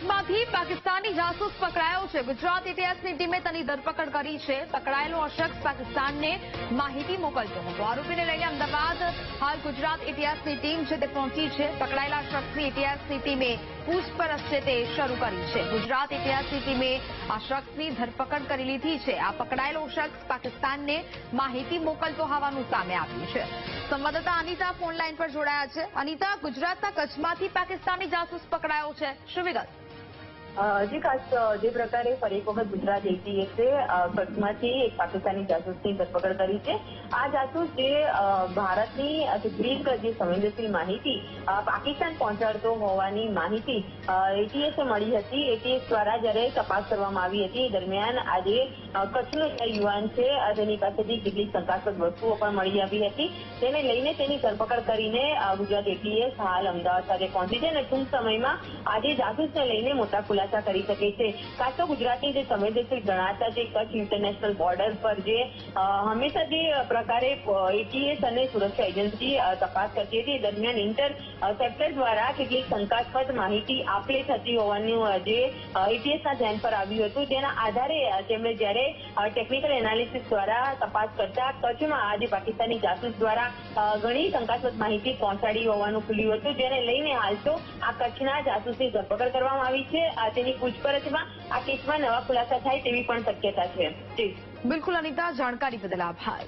કચ્છમાંથી પાકિસ્તાની જાસૂસ પકડાયો છે। ગુજરાત એટીએસની ટીમે તેની ધરપકડ કરી છે। પકડાયેલો આ શખ્સ પાકિસ્તાનને માહિતી મોકલતો હતો। આરોપીને લઈને અમદાવાદ હાલ ગુજરાત એટીએસની ટીમ છે તે પહોંચી છે। પકડાયેલા શખ્સની એટીએસની ટીમે પૂછપરછ છે તે શરૂ કરી છે। ગુજરાત એટીએસની ટીમે આ શખ્સની ધરપકડ કરી લીધી છે। આ પકડાયેલો શખ્સ પાકિસ્તાનને માહિતી મોકલતો હોવાનું સામે આવ્યું છે। સંવાદદાતા અનિતા ફોનલાઈન પર જોડાયા છે। અનિતા, ગુજરાતના કચ્છમાંથી પાકિસ્તાની જાસૂસ પકડાયો છે, શું વિગત? જી ખાસ જે પ્રકારે ફરી એક વખત ગુજરાત એટીએસે કચ્છમાંથી એક પાકિસ્તાની જાસૂસની ધરપકડ કરી છે। આ જાસૂસ જે ભારતની કેટલીક જે સંવેદનશીલ માહિતી પાકિસ્તાન પહોંચાડતો હોવાની માહિતી એટીએસે મળી હતી। એટીએસ દ્વારા જ્યારે તપાસ કરવામાં આવી હતી દરમિયાન આજે કચ્છનો જે યુવાન છે તેની પાસેથી કેટલીક શંકાસ્પદ વસ્તુઓ પણ મળી આવી હતી। તેને લઈને તેની ધરપકડ કરીને ગુજરાત એટીએસ હાલ અમદાવાદ ખાતે પહોંચી છે અને ટૂંક સમયમાં આજે જાસૂસને લઈને મોટા ખુલાસા કરી શકે છે। ખાસ તો ગુજરાતની જે સંવેદનશીલ ગણાતા જે કચ્છ ઇન્ટરનેશનલ બોર્ડર પર જે હંમેશા જે પ્રકારે એટીએસ અને સુરક્ષા એજન્સી તપાસ કરતી હતી દરમિયાન ઇન્ટરસેપ્ટર દ્વારા કેટલીક શંકાસ્પદ માહિતી આપલે થતી હોવાનું જે એટીએસના ધ્યાન પર આવ્યું હતું। તેના આધારે તેમણે જ્યારે ટેકનિકલ એનાલિસિસ દ્વારા તપાસ કરતા કચ્છમાં આજે પાકિસ્તાની જાસૂસ દ્વારા ઘણી શંકાસ્પદ માહિતી પહોંચાડી હોવાનું ખુલ્યું હતું। જેને લઈને હાલ તો આ કચ્છના જાસૂસની ધરપકડ કરવામાં આવી છે। તેની પૂછપરછમાં આ કેસમાં નવા ખુલાસા થાય તેવી પણ શક્યતા છે। બિલકુલ અનિતા, જાણકારી બદલ આભાર।